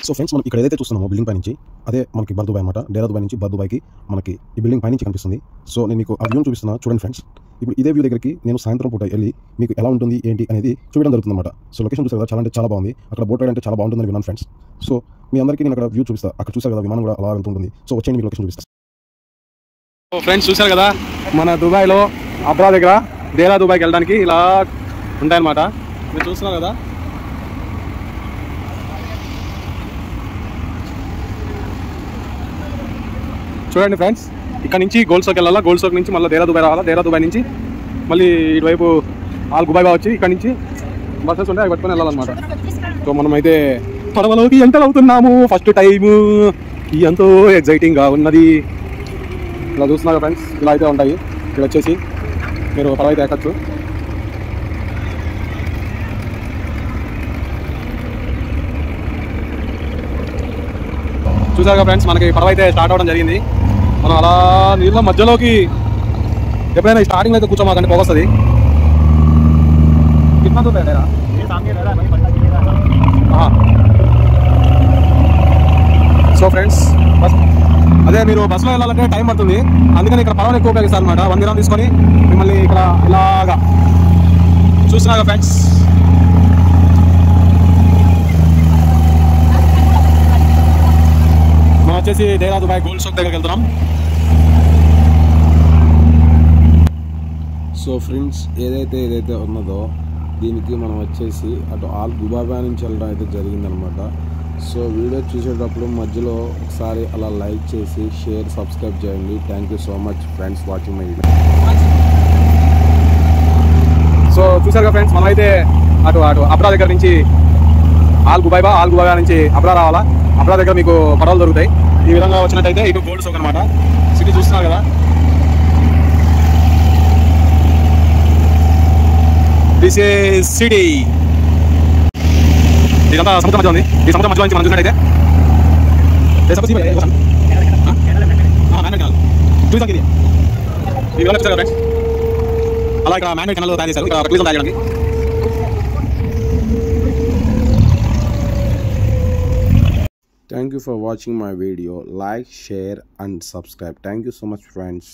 So friends, మనం ఇక్కడ ఏదైతే చూస్తున్నామో బిల్డింగ్ పై నుంచి అదే మనకి బర్దుబాయ్ అనమాట. డేరా దుబాయ్ నుంచి బర్దుబాయ్కి మనకి ఈ బిల్డింగ్ పై నుంచి కనిపిస్తుంది. సో నేను మీకు ఆ వ్యూ చూపిస్తున్నా, చూడండి ఫ్రెండ్స్. ఇప్పుడు ఇదే వ్యూ దగ్గరికి నేను సాయంత్రం పూట వెళ్ళి మీకు ఎలా ఉంటుంది ఏంటి అనేది చూడడం జరుగుతుంది అనమాట. సో లొకేషన్ చూసారు కదా, చాలా అంటే చాలా బాగుంది. అక్కడ బోట్ రైడ్ అంటే చాలా బాగుంటుందని విన్నాను ఫ్రెండ్స్. సో మీ అందరికీ నేను అక్కడ వ్యూ చూపిస్తాను. అక్కడ చూసారు కదా, విమానం కూడా అలా వెళ్తుంటుంది. సో వచ్చేయండి, మీకు లొకేషన్ చూపిస్తాను. సో ఫ్రెండ్స్, చూసారు కదా, మన దుబాయ్లో అబ్రా దగ్గర డేరా దుబాయ్కి వెళ్ళడానికి ఇలా ఉంటాయన్నమాట. మీరు చూస్తున్నారు కదా. చూడండి ఫ్రెండ్స్, ఇక్కడ నుంచి గోల్డ్ సోక్ వెళ్ళాలా, గోల్డ్ సోక్ నుంచి మళ్ళీ డేరా దుబాయ్ రావాలా, డేరా దుబాయ్ నుంచి మళ్ళీ ఇటువైపు ఆల్ గుబాయ్ వచ్చి ఇక్కడ నుంచి బస్సెస్ ఉంటాయి, అవి పట్టుకొని వెళ్ళాలన్నమాట. సో మనమైతే పడవలోకి ఎంటర్ అవుతున్నాము. ఫస్ట్ టైము ఎంతో ఎగ్జైటింగ్గా ఉన్నది. ఇలా చూస్తున్నారు ఫ్రెండ్స్, ఇలా అయితే ఉంటాయి. ఇక్కడ వచ్చేసి మీరు పడవ అయితే ఎక్కచ్చు. చూసారుగా ఫ్రెండ్స్, మనకి పడవ అయితే స్టార్ట్ అవ్వడం జరిగింది. మనం అలా నీళ్ళ మధ్యలోకి ఎప్పుడైనా స్టార్టింగ్ అయితే కూర్చోమాకండి, పోగొస్తుంది. సో ఫ్రెండ్స్, అదే మీరు బస్సులో వెళ్ళాలంటే టైం పడుతుంది. అందుకని ఇక్కడ పడవలు ఎక్కువ ఉపయోగిస్తారు అనమాట. 1 దినం తీసుకొని మిమ్మల్ని ఇక్కడ ఇలాగా చూస్తున్నాగా ఫ్రెండ్స్. మనం వచ్చేసి డేరా దుబాయ్ గోల్డ్ సోక్ దగ్గరికి వెళ్తున్నాం. సో ఫ్రెండ్స్, ఏదైతే ఉన్నదో దీనికి మనం వచ్చేసి అటు ఆల్ గుబాబా నుంచి వెళ్ళడం అయితే జరిగిందనమాట. సో వీడియో చూసేటప్పుడు మధ్యలో ఒకసారి అలా లైక్ చేసి షేర్, సబ్స్క్రైబ్ చేయండి. Thank you so much friends watching my video. So చూసారుగా ఫ్రెండ్స్, మనం అయితే అటు అబ్రా దగ్గర నుంచి ఆల్ గుబాబా నుంచి అబ్రా రావాలా. అబ్రా దగ్గర మీకు పడవలు దొరుకుతాయి. ఈ విధంగా వచ్చినట్టయితే ఇటు గోల్డ్ సోక్ అనమాట. సిటీ చూస్తున్నారు కదా. This is city. ఇదంతా సముద్రం మధ్య ఉంది. ఈ సముద్రం మధ్యలో నుంచి మనం చూసినట్టయితే అలా ఇక్కడ మ్యాన్మేడ్ కెనాల్ తయారు చేశారు. ఇక్కడ టూరిజం తయారు చేయడానికి. Thank you for watching my video. Like, share and subscribe. Thank you so much friends.